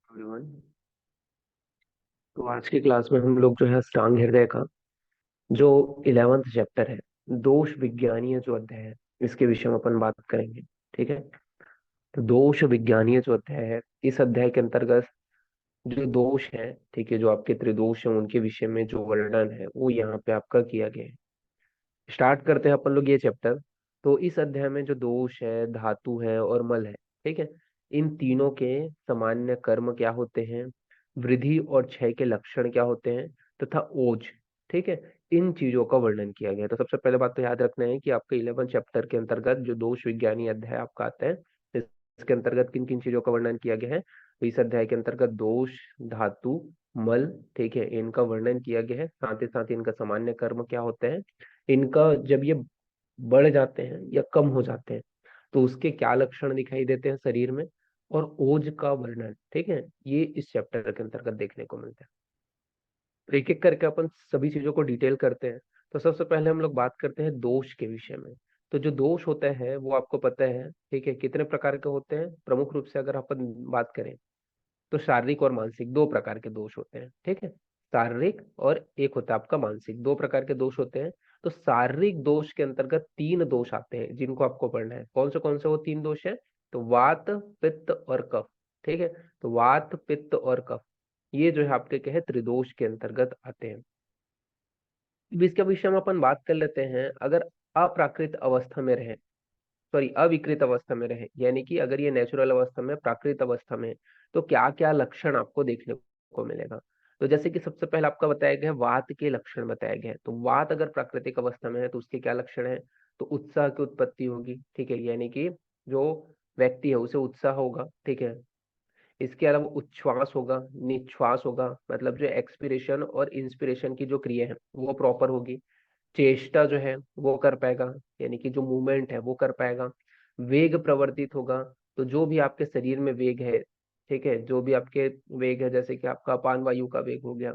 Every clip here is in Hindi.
एवरीवन। तो आज की क्लास में हम लोग जो है अष्टांग हृदय का जो 11th चैप्टर है, दोष विज्ञानीय जो अध्याय है, इसके विषय में अपन बात करेंगे। ठीक है। तो दोष विज्ञानीय जो अध्याय है, इस अध्याय के अंतर्गत जो दोष है, ठीक है, जो आपके त्रिदोष है उनके विषय में जो वर्णन है वो यहाँ पे आपका किया गया है। स्टार्ट करते हैं अपन लोग ये चैप्टर। तो इस अध्याय में जो दोष है, धातु है और मल है, ठीक है, इन तीनों के सामान्य कर्म क्या होते हैं, वृद्धि और क्षय के लक्षण क्या होते हैं, तथा ओज, ठीक है, इन चीजों का वर्णन किया गया है। तो सबसे पहले बात तो याद रखना है कि आपके 11 चैप्टर के अंतर्गत जो दोष विज्ञानी अध्याय आपका आता है, इसके अंतर्गत किन किन चीजों का वर्णन किया गया है। तो इस अध्याय के अंतर्गत दोष, धातु, मल, ठीक है, इनका वर्णन किया गया है। साथ ही साथ इनका सामान्य कर्म क्या होते हैं, इनका जब ये बढ़ जाते हैं या कम हो जाते हैं तो उसके क्या लक्षण दिखाई देते हैं शरीर में, और ओज का वर्णन, ठीक है, ये इस चैप्टर के अंतर्गत देखने को मिलता है। तो एक एक करके अपन सभी चीजों को डिटेल करते हैं। तो सबसे पहले हम लोग बात करते हैं दोष के विषय में। तो जो दोष होता है वो आपको पता है, ठीक है, कितने प्रकार के होते हैं। प्रमुख रूप से अगर अपन बात करें तो शारीरिक और मानसिक दो प्रकार के दोष होते हैं, ठीक है। शारीरिक और एक होता है आपका मानसिक, दो प्रकार के दोष होते हैं। तो शारीरिक दोष के अंतर्गत तीन दोष आते हैं जिनको आपको पढ़ना है। कौन से वो तीन दोष हैं। तो वात, पित्त और कफ, ठीक है। तो वात, पित्त और कफ, ये जो है आपके क्या है, त्रिदोष के अंतर्गत आते हैं। अब इसके विषय में अपन बात कर लेते हैं। अगर अप्राकृत अवस्था में रहे, सॉरी अविकृत अवस्था में रहे, यानी कि अगर ये नेचुरल अवस्था में, प्राकृत अवस्था में, तो क्या क्या लक्षण आपको देखने को मिलेगा। तो जैसे कि सबसे पहले आपका बताया गया है, वात के लक्षण बताए गए हैं। तो वात अगर प्राकृतिक अवस्था में है तो उसके क्या लक्षण है। तो उत्साह की उत्पत्ति होगी, ठीक है, यानी कि जो व्यक्ति है उसे उत्साह होगा, ठीक है। इसके अलावा उच्छ्वास होगा, निश्वास होगा, मतलब जो एक्सपिरेशन और इंस्पिरेशन की जो क्रिया है वो प्रॉपर होगी। चेष्टा जो है वो कर पाएगा, यानी कि जो मूवमेंट है वो कर पाएगा। वेग प्रवर्तित होगा, तो जो भी आपके शरीर में वेग है, ठीक है, जो भी आपके वेग है, जैसे कि आपका अपान वायु का वेग हो गया,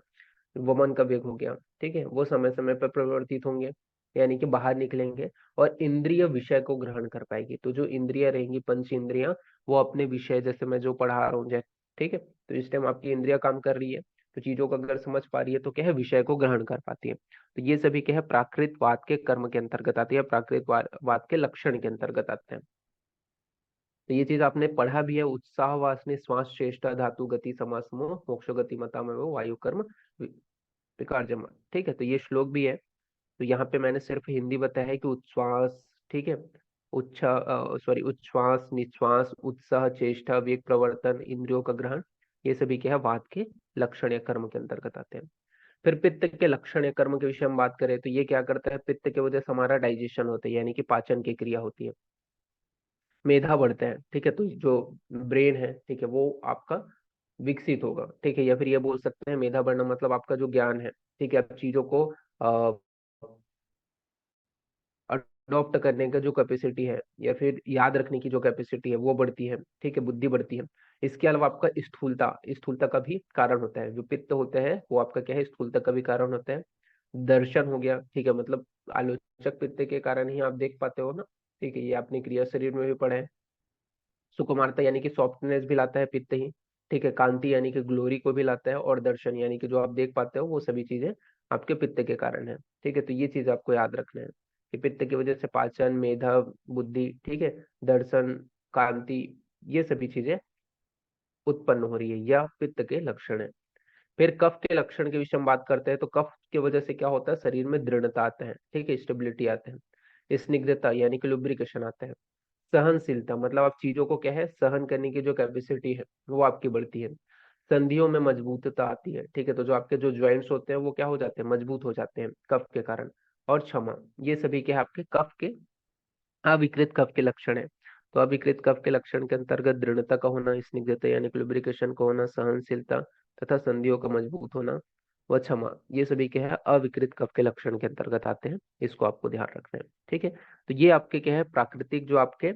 वमन का वेग हो गया, ठीक है, वो समय समय पर प्रवर्तित होंगे, यानी कि बाहर निकलेंगे। और इंद्रिय विषय को ग्रहण कर पाएगी। तो जो इंद्रियां रहेंगी, पंच इंद्रियां, वो अपने विषय, जैसे मैं जो पढ़ा रहा हूँ, जैसे, ठीक है, तो इस टाइम आपकी इंद्रिया काम कर रही है, तो चीजों को अगर समझ पा रही है तो क्या है, विषय को ग्रहण कर पाती है। तो ये सभी क्या है, प्राकृतवाद के कर्म के अंतर्गत आती है, प्राकृतवाद के लक्षण के अंतर्गत आते हैं। तो ये चीज आपने पढ़ा भी है। उत्साह, वासने, श्वास, चेष्टा, धातु, गति, समास, मोह, मोक्ष, गति, मता में वो वायु कर्म विकार जमा, ठीक है। तो ये श्लोक भी है। तो यहाँ पे मैंने सिर्फ हिंदी बताया है कि उच्छ्वास, ठीक है, उच्छ्वास, निश्वास, उत्साह, चेष्टा, वेग प्रवर्तन, इंद्रियों का ग्रहण, ये सभी क्या है, वात के लक्षण या कर्म के अंतर्गत आते हैं। फिर पित्त के लक्षण या कर्म के विषय में बात करें तो ये क्या करता है, पित्त की वजह से हमारा डाइजेशन होता है, यानी कि पाचन की क्रिया होती है। मेधा बढ़ता है, ठीक है, तो जो ब्रेन है, ठीक है, वो आपका विकसित होगा, ठीक है। या फिर ये बोल सकते हैं मेधा बढ़ना मतलब आपका जो ज्ञान है, ठीक है, आप चीजों को अडॉप्ट करने का जो कैपेसिटी है या फिर याद रखने की जो कैपेसिटी है वो बढ़ती है, ठीक है, बुद्धि बढ़ती है। इसके अलावा आपका स्थूलता, स्थूलता का भी कारण होता है। जो पित्त होते हैं वो आपका क्या है, स्थूलता का भी कारण होता है। दर्शन हो गया, ठीक है, मतलब आलोचक पित्त के कारण ही आप देख पाते हो ना, ठीक है, ये आपने क्रिया शरीर में भी पढ़ा है। सुकुमारता यानी कि सॉफ्टनेस भी लाता है पित्त ही, ठीक है। कांति यानी कि ग्लोरी को भी लाता है, और दर्शन यानी कि जो आप देख पाते हो वो सभी चीजें आपके पित्त के कारण है, ठीक है। तो ये चीज आपको याद रखना है कि पित्त की वजह से पाचन, मेधा, बुद्धि, ठीक है, दर्शन, कांति, ये सभी चीजें उत्पन्न हो रही है, या पित्त के लक्षण है। फिर कफ के लक्षण के विषय में बात करते हैं। तो कफ की वजह से क्या होता है, शरीर में दृढ़ता आता है, ठीक है, स्टेबिलिटी आते हैं। स्निग्धता यानी कि लुब्रिकेशन आता है। सहनशीलता मतलब आप चीजों को क्या है, सहन करने की जो कैपेसिटी है वो आपकी बढ़ती है। संधियों में मजबूतता आती है, ठीक है, तो जो आपके जो ज्वाइंट्स होते हैं वो क्या हो जाते हैं, मजबूत हो जाते हैं कफ के कारण। और क्षमा, ये सभी के आपके कफ के, अविकृत कफ के लक्षण है। तो अविकृत कफ के लक्षण के अंतर्गत दृढ़ता का होना, स्निग्धता यानी कि लुब्रिकेशन का होना, सहनशीलता तथा संधियों का मजबूत होना, व क्षमा, ये सभी क्या है, अविकृत कफ के लक्षण के अंतर्गत आते हैं। इसको आपको ध्यान रखना है, ठीक है। तो ये आपके क्या है, प्राकृतिक जो आपके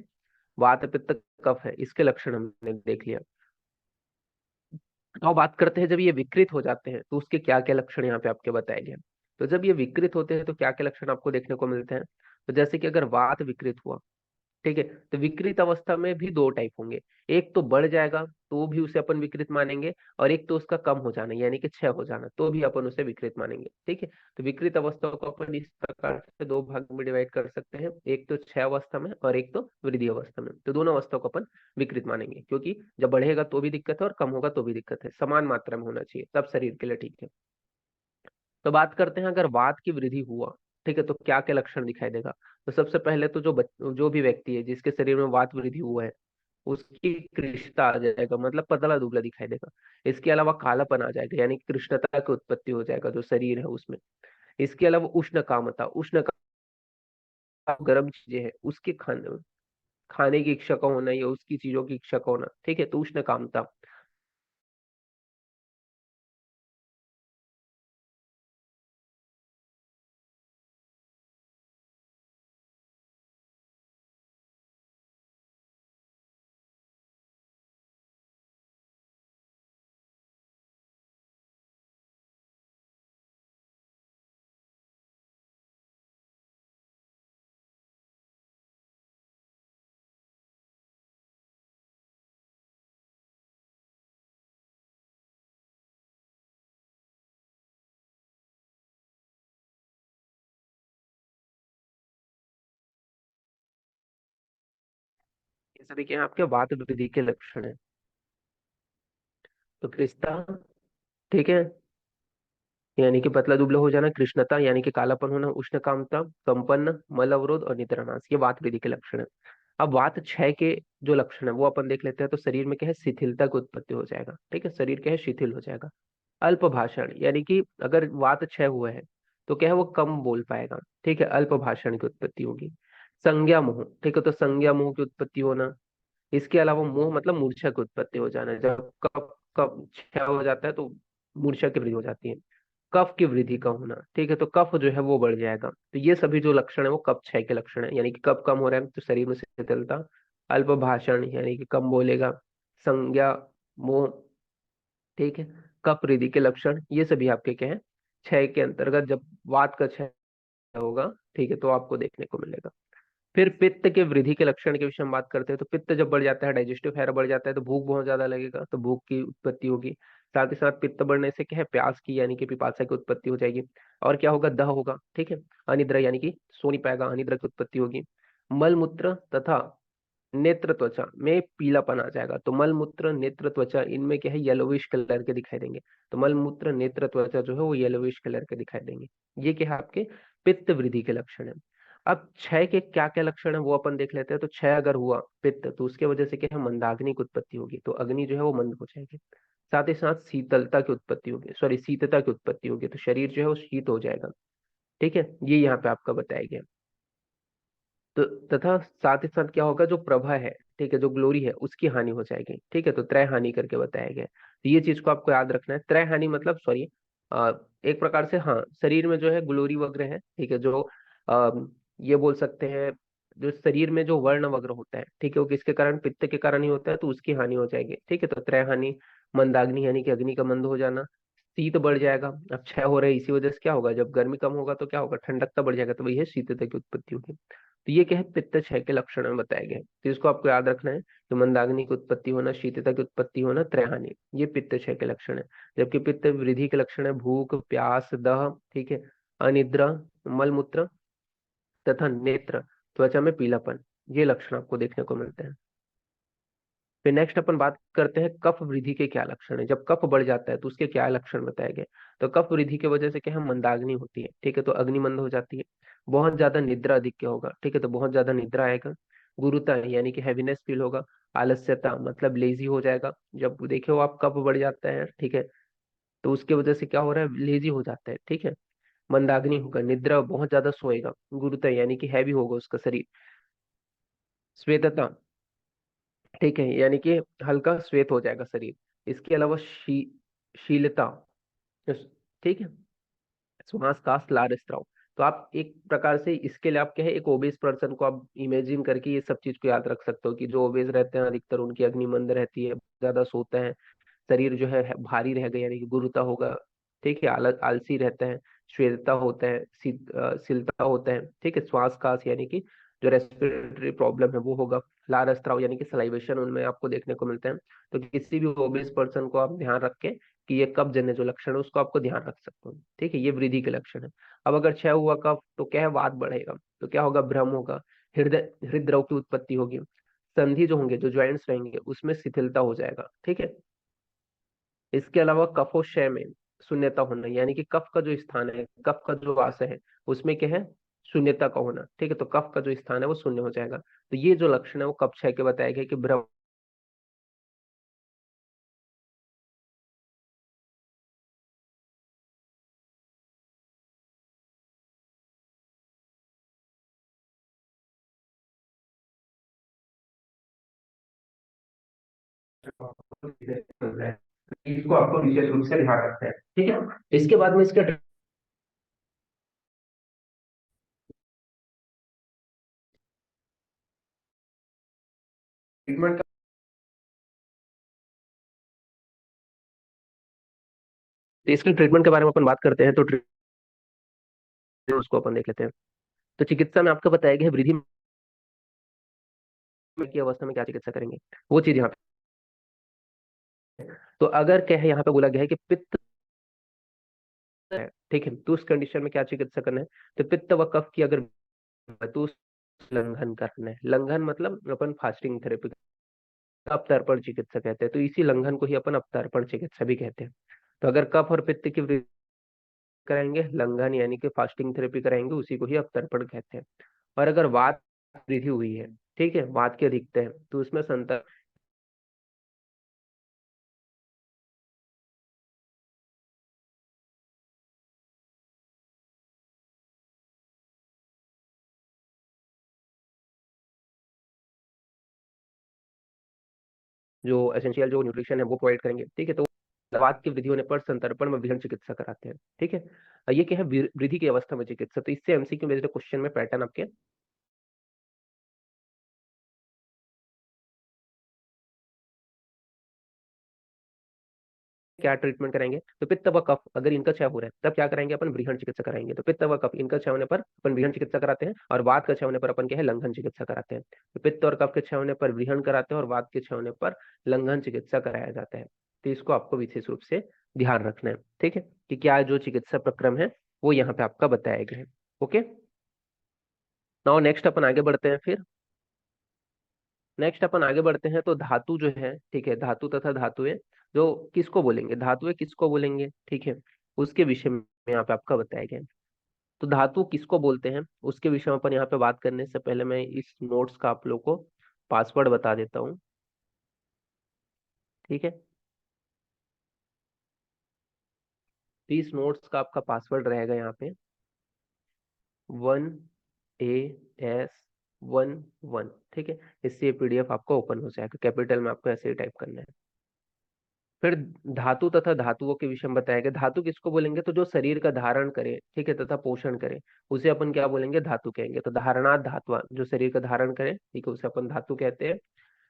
वात, पित्त, कफ है, इसके लक्षण हमने देख लिया। अब बात करते हैं जब ये विकृत हो जाते हैं तो उसके क्या क्या लक्षण यहाँ पे आपके बताए गए हैं। तो जब ये विकृत होते हैं तो क्या क्या लक्षण आपको देखने को मिलते हैं। तो जैसे कि अगर वात विकृत हुआ, ठीक है। तो विकृत अवस्था में भी दो टाइप होंगे, एक तो बढ़ जाएगा तो भी उसे अपन विकृत मानेंगे, और एक तो उसका कम हो जाना यानी कि क्षय हो जाना तो भी अपन उसे विकृत मानेंगे। ठीक है। तो विकृत अवस्था को अपन इस प्रकार से दो भाग में डिवाइड कर सकते हैं, एक तो क्षय अवस्था में और एक तो वृद्धि अवस्था में। तो दोनों अवस्था को अपन विकृत मानेंगे, क्योंकि जब बढ़ेगा तो भी दिक्कत है और कम होगा तो भी दिक्कत है, समान मात्रा में होना चाहिए तब शरीर के लिए ठीक है। तो बात करते हैं, अगर वात की वृद्धि हुआ, ठीक है, तो क्या क्या लक्षण दिखाई देगा। तो सबसे पहले तो जो भी व्यक्ति है जिसके शरीर में वात वृद्धि हुआ है, उसकी कृष्णता आ जाएगा, मतलब पतला दुबला दिखाई देगा। इसके अलावा कालापन आ जाएगा, यानी कि कृष्णता की उत्पत्ति हो जाएगा जो शरीर है उसमें। इसके अलावा उष्ण कामता, गर्म चीजें हैं उसके खाने खाने की इच्छा का होना या उसकी चीजों की इच्छा का होना, ठीक है, तो उष्ण कामता। ये सभी क्या है, आपके वात वृद्धि के लक्षण है। तो कृष्णता, ठीक है, यानी कि पतला दुबला हो जाना, कृष्णता यानी कि कालापन होना, उष्ण कामता, कंपन, मल अवरोध और निद्रानाश, ये वात वृद्धि के लक्षण है। अब वात क्षय के जो लक्षण है वो अपन देख लेते हैं। तो शरीर में क्या है, शिथिलता की उत्पत्ति हो जाएगा, ठीक है, शरीर क्या है, शिथिल हो जाएगा। अल्प भाषण, यानी कि अगर वात क्षय हुआ है तो क्या है, वो कम बोल पाएगा, ठीक है, अल्प भाषण की उत्पत्ति होगी। संज्ञा मोह, ठीक है, तो संज्ञा मोह की उत्पत्ति होना। इसके अलावा मोह मतलब मूर्छा की उत्पत्ति हो जाना, जब कफ कफ क्षय हो जाता है तो मूर्छा की वृद्धि हो जाती है। कफ की वृद्धि का होना, ठीक है, तो कफ जो है वो बढ़ जाएगा। तो ये सभी जो लक्षण है वो कफ क्षय के लक्षण है, यानी कि कफ कम हो रहा है तो शरीर में शिथिलता। अल्प भाषण यानी कि कम बोलेगा। संज्ञा मोह, ठीक है, कफ वृद्धि के लक्षण, ये सभी आपके क्या है, क्षय के अंतर्गत जब वात का क्षय होगा, ठीक है, तो आपको देखने को मिलेगा। फिर पित्त के वृद्धि के लक्षण के विषय में बात करते हैं। तो पित्त जब बढ़ जाता है, डाइजेस्टिव फायर बढ़ जाता है, तो भूख बहुत ज्यादा लगेगा, तो भूख की उत्पत्ति होगी। साथ ही साथ पित्त बढ़ने से क्या है, प्यास की यानी कि पिपासा की उत्पत्ति हो जाएगी। और क्या होगा, दह होगा, ठीक है। अनिद्रा यानी कि सो नहीं पाएगा, अनिद्रा की उत्पत्ति होगी। मल मूत्र तथा नेत्र त्वचा में पीलापन आ जाएगा। तो मल मूत्र नेत्र त्वचा इनमें क्या है, येलोविश कलर के दिखाई देंगे। तो मल मूत्र नेत्र त्वचा जो है वो येलोविश कलर के दिखाई देंगे। ये क्या है, आपके पित्त वृद्धि के लक्षण है। अब क्षय के क्या क्या लक्षण है वो अपन देख लेते हैं। तो क्षय अगर हुआ पित्त, तो उसके वजह से क्या है, मंदाग्नि की उत्पत्ति होगी, तो अग्नि जो है वो मंद हो जाएगी। साथ ही साथ शीतलता की उत्पत्ति होगी, सॉरी शीतता की उत्पत्ति होगी, तो शरीर जो है वो शीत हो जाएगा। ठीक है, ये यहाँ पे आपका बताया गया। तो तथा साथ ही साथ क्या होगा, जो प्रभा है, ठीक है, जो ग्लोरी है उसकी हानि हो जाएगी। ठीक है, तो त्रय हानि करके बताया गया है। तो ये चीज को आपको याद रखना है, त्रय हानि मतलब सॉरी, एक प्रकार से हाँ, शरीर में जो है ग्लोरी वग्र है, ठीक है, जो आ, ये बोल सकते हैं, जो शरीर में जो वर्ण वग्र होता है, ठीक है, वो किसके कारण, पित्त के कारण ही होता है, तो उसकी हानि हो जाएगी। ठीक है, तो त्रय हानि, मंदाग्नि यानी कि अग्नि का मंद हो जाना, शीत बढ़ जाएगा। अब क्षय हो रहा है, इसी वजह से क्या होगा, जब गर्मी कम होगा तो क्या होगा, ठंडकता बढ़ जाएगा, तो वही है शीतता की उत्पत्ति होगी। तो ये क्या है, पित्त क्षय के लक्षण में बताए गए हैं। तो इसको आपको याद रखना है कि मंदाग्नि की उत्पत्ति होना, शीतता की उत्पत्ति होना, त्रयहानि, ये पित्त क्षय के लक्षण है। जबकि पित्त वृद्धि के लक्षण है भूख, प्यास, दह, ठीक है, अनिद्रा, मलमूत्र तथा नेत्र त्वचा में पीलापन, ये लक्षण आपको देखने को मिलते हैं। फिर नेक्स्ट अपन बात करते हैं कफ वृद्धि के क्या लक्षण है। जब कफ बढ़ जाता है तो उसके क्या लक्षण बताए गए। तो कफ वृद्धि की वजह से क्या है, मंदाग्नि होती है, ठीक है, तो अग्नि मंद हो जाती है। बहुत ज्यादा निद्रा अधिक होगा, ठीक है, तो बहुत ज्यादा निद्रा आएगा। गुरुता यानी कि हैवीनेस फील होगा। आलस्यता मतलब लेजी हो जाएगा। जब देखो आप कफ बढ़ जाता है, ठीक है, तो उसके वजह से क्या हो रहा है, लेजी हो जाता है, ठीक है। मंदाग्नि होगा, निद्रा, बहुत ज्यादा सोएगा। गुरुता यानी कि हैवी होगा उसका शरीर। श्वेतता, ठीक है, यानी कि हल्का श्वेत हो जाएगा शरीर। इसके अलावा शीलता, ठीक है, श्वास काश लार स्त्राव। तो आप एक प्रकार से इसके लिए आप क्या है, एक ओबेस पर्सन को आप इमेजिन करके ये सब चीज को याद रख सकते हो कि जो ओबेस रहते हैं अधिकतर उनकी अग्नि मंद रहती है, ज्यादा सोते हैं, शरीर जो है भारी रह गया, यानी कि गुरुता होगा। ठीक है, आलसी रहते हैं। श्वेतता होता है, शिलता होता है, ठीक है, श्वास काश यानी कि जो रेस्पिरेटरी प्रॉब्लम है वो होगा, लार स्त्राव यानी कि सलाइवेशन उनमें आपको देखने को मिलते हैं। तो किसी भी ओबेस पर्सन को आप ध्यान रख के कि ये कफ जन्य जो लक्षण है उसको आपको ध्यान रख सकते हो, ठीक है, ये वृद्धि के लक्षण है। अब अगर क्षय हुआ कफ तो क्या है, वात बढ़ेगा, तो क्या होगा, भ्रम होगा, हृदय हृदय की उत्पत्ति होगी, संधि जो होंगे, जो ज्वाइंट्स रहेंगे उसमें शिथिलता हो जाएगा, ठीक है। इसके अलावा कफोक्षय में शून्यता होना, यानी कि कफ का जो स्थान है, कफ का जो आशय है उसमें क्या है, शून्यता का होना, ठीक है। तो कफ का जो स्थान है वो शून्य हो जाएगा। तो ये जो लक्षण है वो कफ क्षय के बताया गया कि भ्रम इसको आपको विशेष रूप से ध्यान रखना है, ठीक है। इसके बाद में इसका ट्रीटमेंट, इसके ट्रीटमेंट के बारे में अपन बात करते हैं तो उसको अपन देख लेते हैं। तो चिकित्सा में आपको बताया गया है वृद्धि की अवस्था में क्या चिकित्सा करेंगे, वो चीज यहाँ पे। तो अगर क्या है, यहाँ पे बोला गया है कि पित्त है, ठीक है, तो उस कंडीशन में क्या चिकित्सा करना है, तो पित्त व कफ की अगर तो लंघन करना है। लंघन मतलब अपन फास्टिंग थेरेपी, अपतर्पण चिकित्सा कहते हैं, तो इसी लंघन को ही अपन अपतर्पण चिकित्सा भी कहते हैं। तो अगर कफ और पित्त की वृद्धि कराएंगे, लंघन यानी कि फास्टिंग थेरेपी कराएंगे, उसी को ही अपतर्पण कहते हैं। और अगर वात वृद्धि हुई है, ठीक है, वात की अधिकता है, तो उसमें संतर जो एसेंशियल जो न्यूट्रिशन है वो प्रोवाइड करेंगे, ठीक है। तो वात की वृद्धि होने पर संतर्पण में विहरण चिकित्सा कराते हैं, ठीक है। ये क्या है, वृद्धि की अवस्था में चिकित्सा। तो इससे एमसीक्यू बेस्ड क्वेश्चन में पैटर्न आपके क्या ट्रीटमेंट कराएंगे, तो पित्त व कफ अगर इनका क्षय हो रहा है तब क्या कराएंगे, अपन वृहण चिकित्सा कराएंगे। तो पित्त व कफ इनका क्षय होने पर अपन वृहण चिकित्सा कराते हैं, और वात का क्षय होने पर अपन क्या है, लंघन चिकित्सा कराते हैं। तो पित्त और कफ के क्षय होने पर वृहण कराते हैं, और वात के क्षय होने पर लंघन चिकित्सा कराया जाता है। तो इसको आपको विशेष रूप से ध्यान रखना है, ठीक है, कि क्या जो चिकित्सा प्रक्रम है वो यहाँ पे आपका बताया गया है। ओके, नाउ नेक्स्ट अपन आगे बढ़ते हैं फिर। नेक्स्ट अपन आगे बढ़ते हैं तो धातु जो है, ठीक है, धातु तथा धातुएं जो किसको बोलेंगे, धातुएं किसको बोलेंगे, ठीक है, उसके विषय में यहाँ पे आपका बताया गया है। तो धातु किसको बोलते हैं उसके विषय में अपन यहाँ पे बात करने से पहले मैं इस नोट्स का आप लोग को पासवर्ड बता देता हूँ, ठीक है। तो इस नोट्स का आपका पासवर्ड रहेगा यहाँ पे 1AS11, ठीक है। इससे ये पीडीएफ आपको ओपन हो जाएगा, कैपिटल में आपको ऐसे ही टाइप करना है। फिर धातु तथा धातुओं के विषय में बताया गया। धातु किसको बोलेंगे, तो जो शरीर का धारण करे, ठीक है, तथा पोषण करे, उसे अपन क्या बोलेंगे, धातु कहेंगे। तो धारणात् धातुआ, जो शरीर का धारण करे, ठीक है, उसे अपन धातु कहते हैं।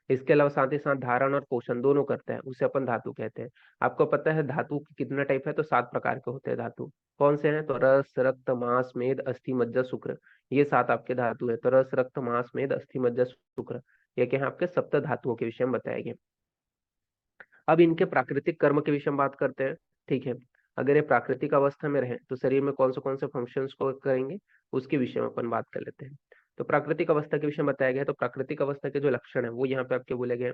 इसके अलावा साथ ही साथ धारण और पोषण दोनों करता है, उसे अपन धातु कहते हैं। आपको पता है धातु के कितने टाइप है, तो 7 प्रकार के होते हैं धातु। कौन से हैं, तो रस, रक्त, मांस, मेद, अस्थि, मज्जा, शुक्र, ये 7 आपके धातु है। तो रस, रक्त, मांस, मेद, अस्थि, मज्जा, शुक्र, ये क्या है, आपके सप्त धातुओं के विषय में बताए गए। अब इनके प्राकृतिक कर्म के विषय में बात करते हैं, ठीक है। अगर ये प्राकृतिक अवस्था में रहे तो शरीर में कौन से फंक्शंस को करेंगे, उसके विषय में अपन बात कर लेते हैं। तो प्राकृतिक अवस्था के विषय में बताया गया है। तो प्राकृतिक अवस्था के जो लक्षण है वो यहाँ पे आपके बोले गए हैं।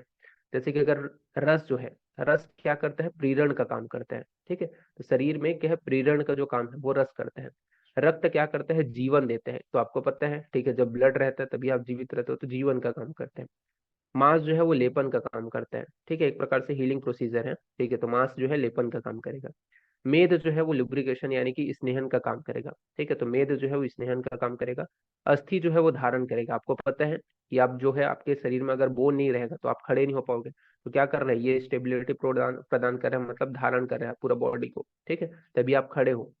जैसे कि अगर रस जो है, रस क्या करता है, प्रीरण का काम करता है, ठीक है। तो शरीर में क्या है, प्रीरण का जो काम है वो रस करता है। रक्त क्या करता है, जीवन देते हैं, तो आपको पता है, ठीक है, जब ब्लड रहता है तभी आप जीवित रहते हो, तो जीवन का काम करते हैं। मांस जो है वो लेपन का काम करता है, ठीक है, एक प्रकार से हीलिंग प्रोसीजर है, ठीक है। तो मांस जो है लेपन का काम करेगा। मेद जो है वो लुब्रिकेशन यानी कि स्नेहन का काम करेगा, ठीक है। तो मेद जो है वो स्नेहन का काम करेगा। अस्थि जो है वो धारण करेगा। आपको पता है कि आप जो है आपके शरीर में अगर बोन नहीं रहेगा तो आप खड़े नहीं हो पाओगे। तो क्या कर रहे हैं, ये स्टेबिलिटी प्रदान प्रदान कर रहे हैं, मतलब धारण कर रहे हैं पूरा बॉडी को, ठीक है, तभी आप खड़े हो।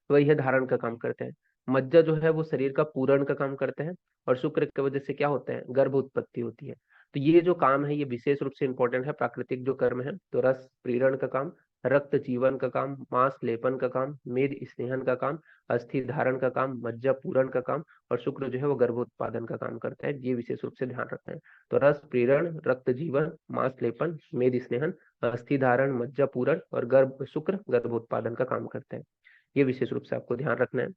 तो यह धारण का काम करते हैं। मज्जा जो है वो शरीर का पूरण का काम करते हैं। और शुक्र की वजह से क्या होता है, गर्भ उत्पत्ति होती है। तो ये जो काम है ये विशेष रूप से इंपॉर्टेंट है, प्राकृतिक जो कर्म है। तो रस प्रीरण का काम, रक्त जीवन का काम, मांस लेपन का काम, मेद स्नेहन का काम, अस्थि धारण का काम, मज्जा पूरण का काम, और शुक्र जो है वो गर्भोत्पादन का काम करता है। ये विशेष रूप से ध्यान रखना है। तो रस प्रेरण, रक्त जीवन, मांस लेपन, मेद स्नेहन, अस्थि धारण, मज्जा पूरण और शुक्र गर्भोत्पादन का काम करता है। ये विशेष रूप से आपको ध्यान रखना है।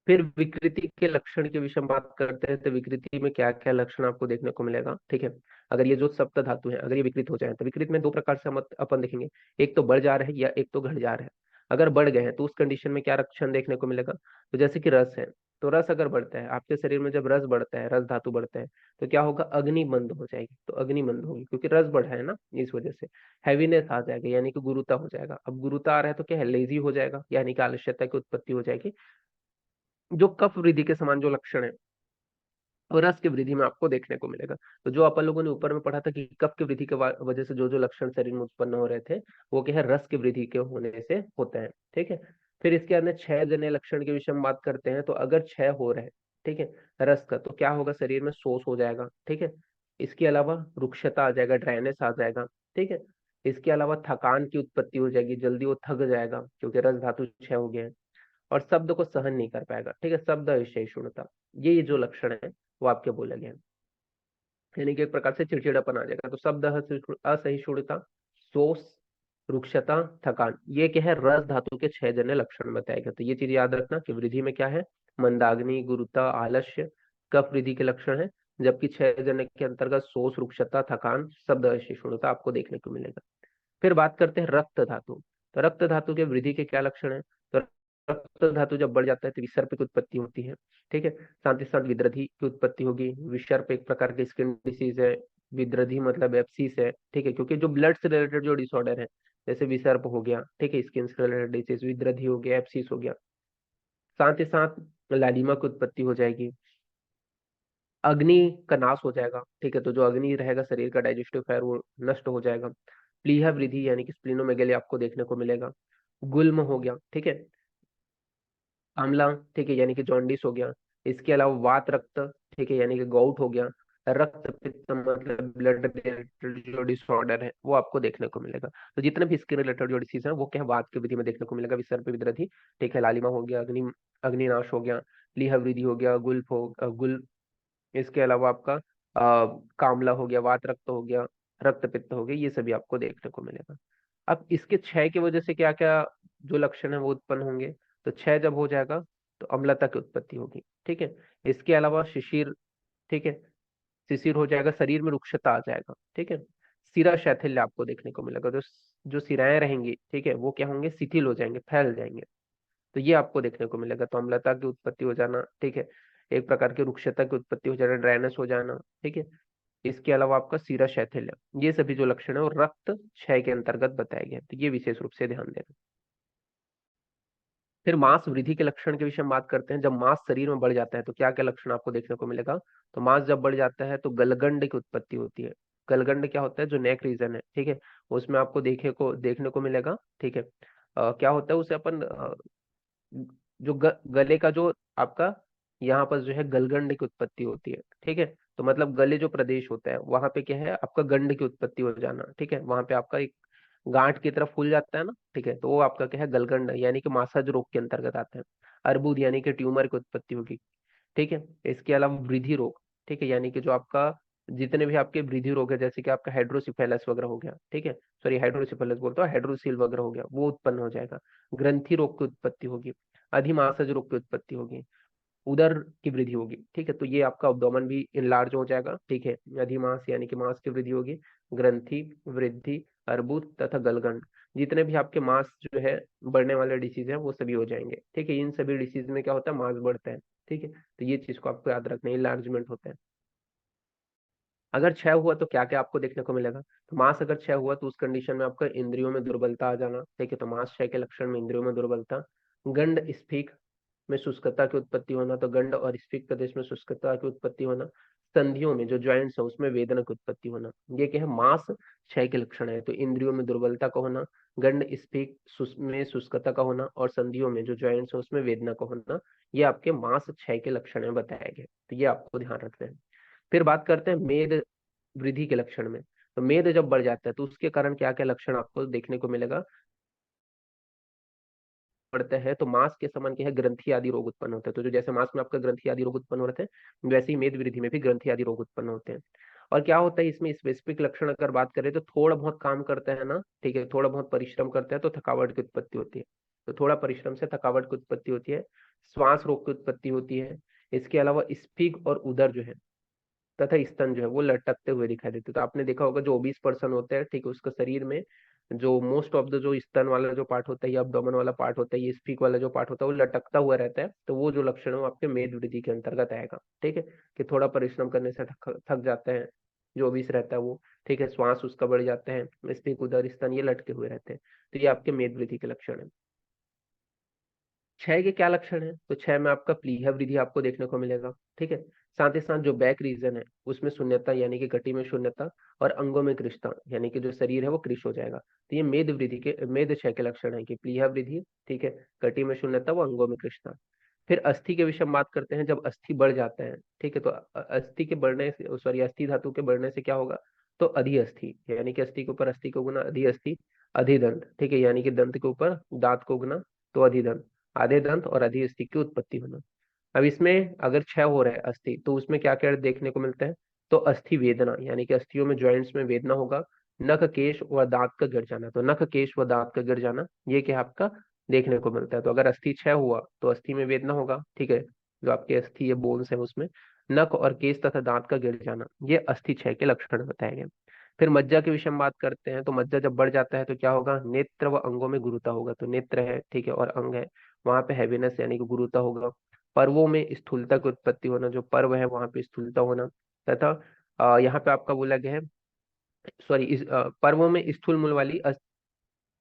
फिर विकृति के लक्षण के विषय में बात करते हैं। तो विकृति में क्या क्या लक्षण आपको देखने को मिलेगा, ठीक है। अगर ये जो सप्त धातु है अगर ये विकृत हो जाए तो विकृत में दो प्रकार से हम अपन देखेंगे, एक तो बढ़ जा रहा है या एक तो घट जा रहा है। अगर बढ़ गए हैं तो उस कंडीशन में क्या लक्षण देखने को मिलेगा, तो जैसे कि रस है, तो रस अगर बढ़ता है आपके शरीर में, जब रस बढ़ता है, रस धातु बढ़ता है, तो क्या होगा, अग्नि मंद हो जाएगी। तो अग्नि मंद होगी क्योंकि रस बढ़ा है ना, इस वजह से हैवीनेस आ जाएगा, यानी कि गुरुता हो जाएगा। अब गुरुता आ रहा है तो क्या है, लेजी हो जाएगा, यानी कि आलस्यता की उत्पत्ति हो जाएगी। जो कफ वृद्धि के समान जो लक्षण है और रस की वृद्धि में आपको देखने को मिलेगा। तो जो अपन लोगों ने ऊपर में पढ़ा था कि कफ की वृद्धि के वजह से जो जो लक्षण शरीर में उत्पन्न हो रहे थे, वो क्या है, रस की वृद्धि के होने से होता है, ठीक है। फिर इसके अंदर क्षय जन्य लक्षण के विषय में बात करते हैं। तो अगर क्षय हो रहा है, ठीक है, रस का, तो क्या होगा, शरीर में शोष हो जाएगा, ठीक है। इसके अलावा रुक्षता आ जाएगा, ड्राइनेस आ जाएगा, ठीक है। इसके अलावा थकान की उत्पत्ति हो जाएगी, जल्दी वो थक जाएगा क्योंकि रस धातु क्षय हो गया है। और शब्द को सहन नहीं कर पाएगा, ठीक है, शब्द विशेषणता, ये जो लक्षण है वो आपके बोले गए हैं। यानी कि एक प्रकार से चिड़चिड़ापन आ जाएगा। तो शब्द असहिष्णुता, शोष, रुक्षता, थकान, ये क्या है, रस धातु के छह जन्य लक्षण बताए गए। तो ये चीज याद रखना कि वृद्धि में क्या है, मंदाग्नि, गुरुता, आलस्य, कफ वृद्धि के लक्षण है। जबकि छह जन्य के अंतर्गत शोष, रुक्षता, थकान, शब्द असहिष्णुता आपको देखने को मिलेगा। फिर बात करते हैं रक्त धातु। तो रक्त धातु के वृद्धि के क्या लक्षण है, तो रक्त धातु जब बढ़ जाता है तो विसर्प की उत्पत्ति होती है, ठीक है। साथ ही साथ विद्रधि की उत्पत्ति होगी। विसर्प एक प्रकार की स्किन डिसीज है, विद्रधि मतलब एब्सिस है, ठीक है, क्योंकि जो ब्लड से रिलेटेड जो डिसऑर्डर है, जैसे विसर्प हो गया, ठीक है, स्किन से रिलेटेड डिसीज, विद्रधि हो गया, एब्सिस हो गया। साथ ही साथ लालिमा की उत्पत्ति हो जाएगी। अग्नि का नाश हो जाएगा, ठीक है, तो जो अग्नि रहेगा शरीर का डाइजेस्टिव फायर वो नष्ट हो जाएगा। प्लीहा वृद्धि यानी कि स्प्लीनोमेगेली आपको देखने को मिलेगा। गुल्म हो गया, ठीक है, आंवला, ठीक है, यानी कि जॉन्डिस हो गया। इसके अलावा वात रक्त, ठीक है, यानी कि गाउट हो गया। रक्त पित्त मतलब ब्लड रिलेटेड जो डिसऑर्डर है वो आपको देखने को मिलेगा। तो जितने भी स्किन रिलेटेड जो डिसीज है वो क्या है, वात की वृद्धि में देखने को मिलेगा, विसर्प विद्रथी, ठीक है, लालिमा हो गया, अग्निनाश हो गया, प्लीहा वृद्धि हो गया, गुल, इसके अलावा आपका कामला हो गया, वात रक्त हो गया, रक्त पित्त हो गया, ये सभी आपको देखने को मिलेगा। अब इसके क्षय की वजह से क्या क्या जो लक्षण है वो उत्पन्न होंगे, तो क्षय जब हो जाएगा तो अम्लता की उत्पत्ति होगी, ठीक है। इसके अलावा शिशिर, ठीक है, शिशिर हो जाएगा, शरीर में रुक्षता आ जाएगा, ठीक है। सिरा शैथिल्य आपको देखने को मिलेगा, जो जो सिराएं रहेंगी, ठीक है, वो क्या होंगे, शिथिल हो जाएंगे, फैल जाएंगे। तो ये आपको देखने को मिलेगा। तो अम्लता की उत्पत्ति हो जाना, ठीक है, एक प्रकार की रुक्षता की उत्पत्ति हो जाना, ड्राइनेस हो जाना, ठीक है। इसके अलावा आपका सीरा शैथिल्य, ये सभी जो लक्षण है वो रक्त क्षय के अंतर्गत बताए गए हैं। तो ये विशेष रूप से ध्यान देना। फिर मांस वृद्धि के लक्षण के विषय में बात करते हैं। जब मांस शरीर में बढ़ जाता है तो क्या क्या लक्षण आपको देखने को मिलेगा, तो मांस जब बढ़ जाता है तो गलगंड की उत्पत्ति होती है। गलगंड क्या होता है, जो नेक रीजन है, ठीक है, उसमें आपको देखने को मिलेगा, ठीक है। क्या होता है, उसे अपन जो गले का जो आपका यहाँ पर जो है गलगंड की उत्पत्ति होती है, ठीक है। तो मतलब गले जो प्रदेश होता है वहां पे क्या है, आपका गंड की उत्पत्ति हो जाना, ठीक है, वहां पे आपका एक गांठ की तरफ फूल जाता है ना, ठीक है, तो वो आपका क्या है, गलगंड यानी कि मासज रोग के अंतर्गत आता है। अर्बुद यानी कि ट्यूमर की उत्पत्ति होगी, ठीक है। इसके अलावा वृद्धि रोग, ठीक है, यानी कि जो आपका जितने भी आपके वृद्धि रोग है, जैसे कि आपका हाइड्रोसिफेलस वगैरह हो गया, ठीक है, सॉरी हाइड्रोसिफेलस बोलते हो, हाइड्रोसील वगैरह हो गया, वो उत्पन्न हो जाएगा। ग्रंथि रोग की उत्पत्ति होगी, अधिमासज रोग की उत्पत्ति होगी, उदर की वृद्धि होगी, ठीक है। तो ये आपका अब्डोमेन भी इनलार्ज हो जाएगा, ठीक है, अधिमास यानी कि मांस की वृद्धि होगी, ग्रंथि, वृद्धि, अर्बुद तथा गलगंड, जितने भी आपके मांस जो है बढ़ने वाले डिसीज है वो सभी हो जाएंगे, ठीक है। इन सभी डिसीज में क्या होता है, मांस बढ़ता है, ठीक है। तो ये चीज को आपको याद रखना है, इनलार्जमेंट होता है। अगर क्षय हुआ तो क्या क्या आपको देखने को मिलेगा, तो मांस अगर क्षय हुआ तो उस कंडीशन में आपका इंद्रियों में दुर्बलता आ जाना, ठीक है। तो मांस क्षय के लक्षण में इंद्रियों में दुर्बलता, गंड स्फीक में शुष्कता की उत्पत्ति होना, तो गंड और स्फीक प्रदेश में शुष्कता की उत्पत्ति होना, संधियों में जो ज्वाइंट्स है उसमें वेदना की उत्पत्ति होना, ये क्या है, मांस क्षय के लक्षण है। तो इंद्रियों में दुर्बलता का होना, गंड स्फीक में शुष्कता का होना और संधियों में जो ज्वाइंट्स है उसमें वेदना का होना, ये आपके मांस क्षय के लक्षण में बताए गए। तो ये आपको ध्यान रखना है। फिर बात करते हैं मेद वृद्धि के लक्षण में। तो मेद जब बढ़ जाता है तो उसके कारण क्या क्या लक्षण आपको देखने को मिलेगा, बढ़ते हैं तो मांस के समान क्या है, ग्रंथि आदि रोग उत्पन्न होते हैं। तो जो जैसे मांस में आपका ग्रंथि आदि रोग उत्पन्न हो रहे थे, वैसे ही मेद वृद्धि में भी ग्रंथि आदि रोग उत्पन्न होते हैं। और क्या होता है इसमें स्पेसिफिक लक्षण अगर बात करें तो थोड़ा बहुत काम करते हैं ना, ठीक है, थोड़ा बहुत परिश्रम करते हैं तो थकावट की उत्पत्ति होती है। तो थोड़ा परिश्रम से थकावट की उत्पत्ति होती है, श्वास रोग की उत्पत्ति होती है। इसके अलावा स्पीक और उदर जो है तथा स्तन जो है वो लटकते हुए दिखाई देते हैं। तो आपने देखा होगा जो ओबीस पर्सन होते हैं, ठीक है, उसका शरीर में जो मोस्ट ऑफ द जो स्तन वाला जो पार्ट होता है या अब्डोमेन वाला पार्ट होता है, ये स्पीक वाला जो पार्ट होता है वो लटकता हुआ रहता है। तो वो जो लक्षण है वो आपके मेद वृद्धि के अंतर्गत आएगा। ठीक है, कि थोड़ा परिश्रम करने से थक जाते हैं जो ओबीस रहता है वो। ठीक है, श्वास उसका बढ़ जाते हैं, स्पीक उदर स्तन ये लटके हुए रहते हैं। तो ये आपके मेद वृद्धि के लक्षण है। क्षय के क्या लक्षण है, तो क्षय में आपका प्लीहा वृद्धि आपको देखने को मिलेगा। ठीक है, साथ ही साथ जो बैक रीजन है उसमें शून्यता यानी कि गति में शून्यता, और अंगों में कृशता यानी कि जो शरीर है वो कृश हो जाएगा। तो ये मेद वृद्धि के मेद क्षय के लक्षण है कि प्लीहा वृद्धि, ठीक है, गति में शून्यता व अंगों में कृशता। फिर अस्थि के विषय में बात करते हैं। जब अस्थि बढ़ जाते हैं, ठीक है, तो अस्थि के बढ़ने से, सॉरी, अस्थि धातु के बढ़ने से क्या होगा, तो अधिअस्थि यानी कि अस्थि के ऊपर अस्थि को गुना अधिअस्थि, अधिदंत, ठीक है, यानी कि दंत के ऊपर दांत को गुना तो अधिदंत, आधे दंत और अधि अस्थि की उत्पत्ति होना। अब इसमें अगर क्षय हो रहा है अस्थि तो उसमें क्या क्या देखने को मिलता है, तो अस्थि वेदना यानी कि अस्थियों में जॉइंट्स में वेदना होगा। नख केश व दांत का गिर जाना, तो नख केश व दांत का गिर जाना ये क्या आपका देखने को मिलता है। तो अगर अस्थि क्षय हुआ तो अस्थि में वेदना होगा, ठीक है, जो आपके अस्थि ये बोन्स है उसमें नख और केश तथा दांत का गिर जाना, ये अस्थि क्षय के लक्षण बताए गए। फिर मज्जा के विषय में बात करते हैं। तो मज्जा जब बढ़ जाता है तो क्या होगा, नेत्र व अंगों में गुरुता होगा। तो नेत्र है, ठीक है, और अंग है, वहां पे हैवीनेस यानी कि गुरुता होगा। पर्वों में स्थूलता की उत्पत्ति होना, जो पर्व है वहां पे स्थूलता होना। तथा यहाँ पे आपका बोला गया है, सॉरी, इस पर्वों में स्थूल मूल वाली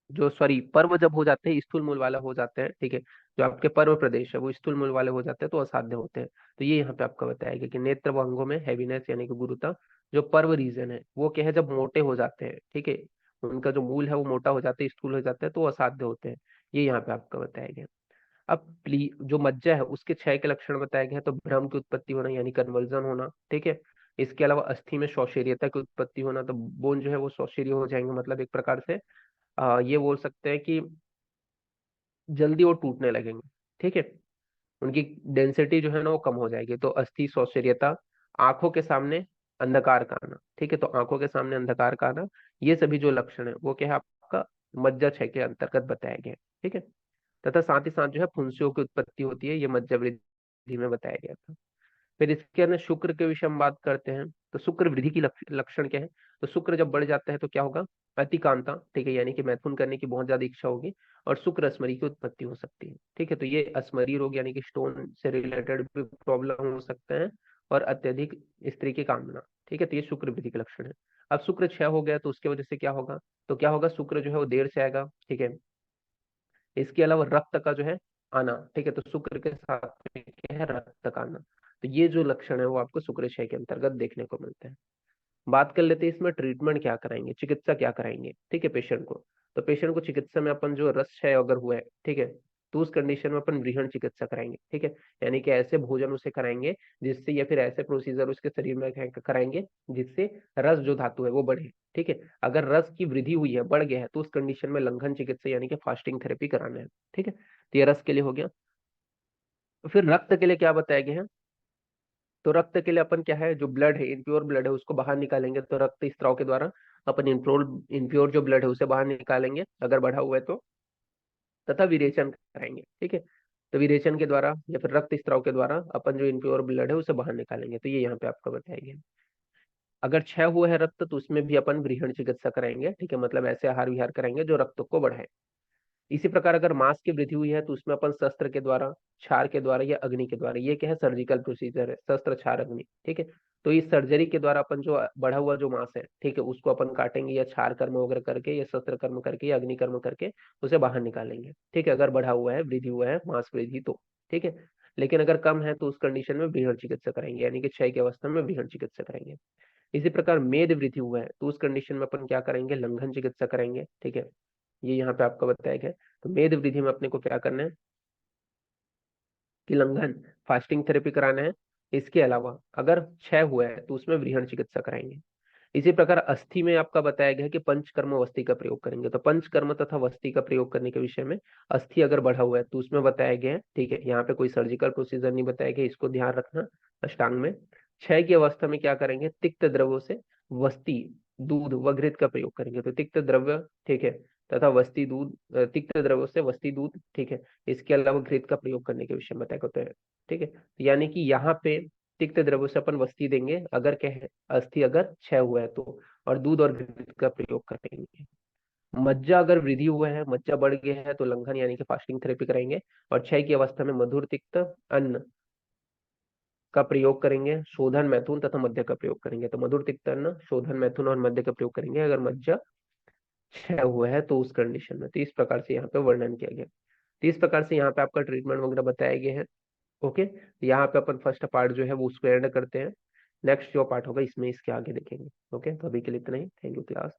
जो, सॉरी, पर्व जब हो जाते हैं स्थूल मूल वाला हो जाते हैं, ठीक है, जो आपके पर्व प्रदेश है वो स्थूल मूल वाले हो जाते हैं तो असाध्य होते हैं। तो ये यहाँ पे आपका बताया गया कि नेत्र व अंगों में हैवीनेस यानी कि गुरुता, जो पर्व रीजन है वो क्या है, जब मोटे हो जाते हैं, ठीक है, उनका जो मूल है वो मोटा हो जाता है, स्थूल हो जाता है तो असाध्य होते हैं। ये यहाँ पे आपका बताया गया। अब जो मज्जा है उसके क्षय के लक्षण बताए गए हैं। तो भ्रम की उत्पत्ति होना यानी कन्वर्जन होना, ठीक है। इसके अलावा अस्थि में शौशेर्यता की उत्पत्ति होना, तो बोन जो है वो शौशेर्य हो जाएंगे, मतलब एक प्रकार से ये बोल सकते हैं कि जल्दी वो टूटने लगेंगे, ठीक है, उनकी डेंसिटी जो है ना वो कम हो जाएगी। तो अस्थि शौशेर्यता, आंखों के सामने अंधकार का आना, ठीक है, तो आंखों के सामने अंधकार का आना, ये सभी जो लक्षण है वो क्या है आपका मज्जा क्षय के अंतर्गत बताया गया है। ठीक है, तथा साथ ही साथ जो है फुंसियों की उत्पत्ति होती है, ये मज्जा वृद्धि में बताया गया था। फिर इसके अंदर शुक्र के विषय में बात करते हैं। तो शुक्र वृद्धि की लक्षण क्या है, तो शुक्र जब बढ़ जाता है तो क्या होगा, अतिकांता, ठीक है, यानी कि मैथुन करने की बहुत ज्यादा इच्छा होगी, और शुक्र अस्मरी की उत्पत्ति हो सकती है। ठीक है, तो ये अस्मरी रोग यानी कि स्टोन से रिलेटेड भी प्रॉब्लम हो सकते हैं, और अत्यधिक स्त्री की कामना, ठीक है, तो ये शुक्र वृद्धि के लक्षण है। अब शुक्र क्षय हो गया तो उसकी वजह से क्या होगा, तो क्या होगा, शुक्र जो है वो देर से आएगा, ठीक है। इसके अलावा रक्त का जो है आना, ठीक है, तो शुक्र के साथ में क्या है, रक्त का आना। तो ये जो लक्षण है वो आपको शुक्र क्षय के अंतर्गत देखने को मिलते हैं। बात कर लेते हैं इसमें ट्रीटमेंट क्या कराएंगे, चिकित्सा क्या कराएंगे, ठीक है, पेशेंट को। तो पेशेंट को चिकित्सा में अपन जो रस क्षय अगर हुआ है, ठीक है, तो उस कंडीशन में अपन वृहण चिकित्सा कराएंगे, ठीक है, यानी कि ऐसे भोजन उसे कराएंगे जिससे, या फिर ऐसे प्रोसीजर उसके शरीर में कराएंगे जिससे रस जो धातु है वो बढ़े। ठीक है, अगर रस की वृद्धि हुई है, बढ़ गया है, तो उस कंडीशन में लंघन चिकित्सा यानी कि फास्टिंग थेरेपी कराना है। ठीक है, तो ये रस के लिए हो गया। तो फिर रक्त के लिए क्या बताया गया है, तो रक्त के लिए अपन क्या है, जो ब्लड है, इनप्योर ब्लड है, उसको बाहर निकालेंगे। तो रक्त स्त्राव के द्वारा अपन इनप्योर इनप्योर जो ब्लड है उसे बाहर निकालेंगे अगर बढ़ा हुआ है तो, तथा विरेचन कराएंगे। ठीक है, तो विरेचन के द्वारा या फिर रक्त स्त्राव के द्वारा अपन जो इनप्योर ब्लड है उसे बाहर निकालेंगे। तो ये यहाँ पे आपको बताएंगे। अगर क्षय हुआ है रक्त तो उसमें भी अपन वृहण चिकित्सा कराएंगे, ठीक है, मतलब ऐसे आहार विहार कराएंगे जो रक्त को बढ़ाए। इसी प्रकार अगर मांस की वृद्धि हुई है तो उसमें अपन शस्त्र के द्वारा, क्षार के द्वारा या अग्नि के द्वारा, ये क्या है, सर्जिकल प्रोसीजर है, शस्त्र क्षार अग्नि। ठीक है, तो इस सर्जरी के द्वारा अपन जो बढ़ा हुआ जो मांस है, ठीक है, उसको अपन काटेंगे या क्षार कर्म वगैरह करके या शस्त्र कर्म करके या अग्नि कर्म करके उसे बाहर निकालेंगे। ठीक है, अगर बढ़ा हुआ है, वृद्धि हुआ है मांस वृद्धि तो, ठीक है। लेकिन अगर कम है तो उस कंडीशन में वृहण चिकित्सा कराएंगे, यानी कि क्षय की अवस्था में वृहण चिकित्सा कराएंगे। इसी प्रकार मेद वृद्धि हुआ है तो उस कंडीशन में अपन क्या करेंगे, लंघन चिकित्सा कराएंगे। ठीक है, ये यहाँ पे आपका बताया गया है। तो मेद वृद्धि में अपने को क्या करना है कि लंघन, फास्टिंग थेरेपी कराना है। इसके अलावा अगर क्षय हुआ है तो उसमें वृहण चिकित्सा कराएंगे। इसी प्रकार अस्थि में आपका बताया गया है कि पंचकर्म वस्ती का प्रयोग करेंगे, तो पंचकर्म तथा वस्ती का प्रयोग करने के विषय में अस्थि अगर बढ़ा हुआ है तो उसमें बताया गया है, ठीक है। यहाँ पे कोई सर्जिकल प्रोसीजर नहीं बताया गया, इसको ध्यान रखना। अष्टांग में क्षय की अवस्था में क्या करेंगे, तिक्त द्रव्यों से वस्ती, दूध व घृत का प्रयोग करेंगे। तो तिक्त द्रव्य, ठीक है, तथा वस्ती दूध, तिक्त द्रव्यों से वस्ती दूध, ठीक है, इसके अलावा घृत का प्रयोग करने के विषय में बताया होता है, ठीक है। यानी कि यहाँ पे तिक्त द्रव्यों से अपन वस्ती देंगे अगर क्या है, अस्थि अगर क्षय हुआ है तो, और दूध और घृत का प्रयोग करेंगे। मज्जा अगर वृद्धि हुआ है, मज्जा बढ़ गया है, तो लंघन यानी कि फास्टिंग थेरेपी कराएंगे। और क्षय की अवस्था में मधुर तिक्त अन्न का प्रयोग करेंगे, शोधन मैथुन तथा मध्य का प्रयोग करेंगे। तो मधुर तिक्त अन्न, शोधन मैथुन और मध्य का प्रयोग करेंगे अगर मज्जा क्षय हुआ है तो उस कंडीशन में। तो इस प्रकार से यहाँ पे वर्णन किया गया। तो इस प्रकार से यहाँ पे आपका ट्रीटमेंट वगैरह बताया गया है। ओके, यहाँ पे अपन फर्स्ट पार्ट जो है वो उसको एंड करते हैं। नेक्स्ट जो पार्ट होगा इसमें इसके आगे देखेंगे। ओके, तो अभी के लिए इतना ही। Thank you class.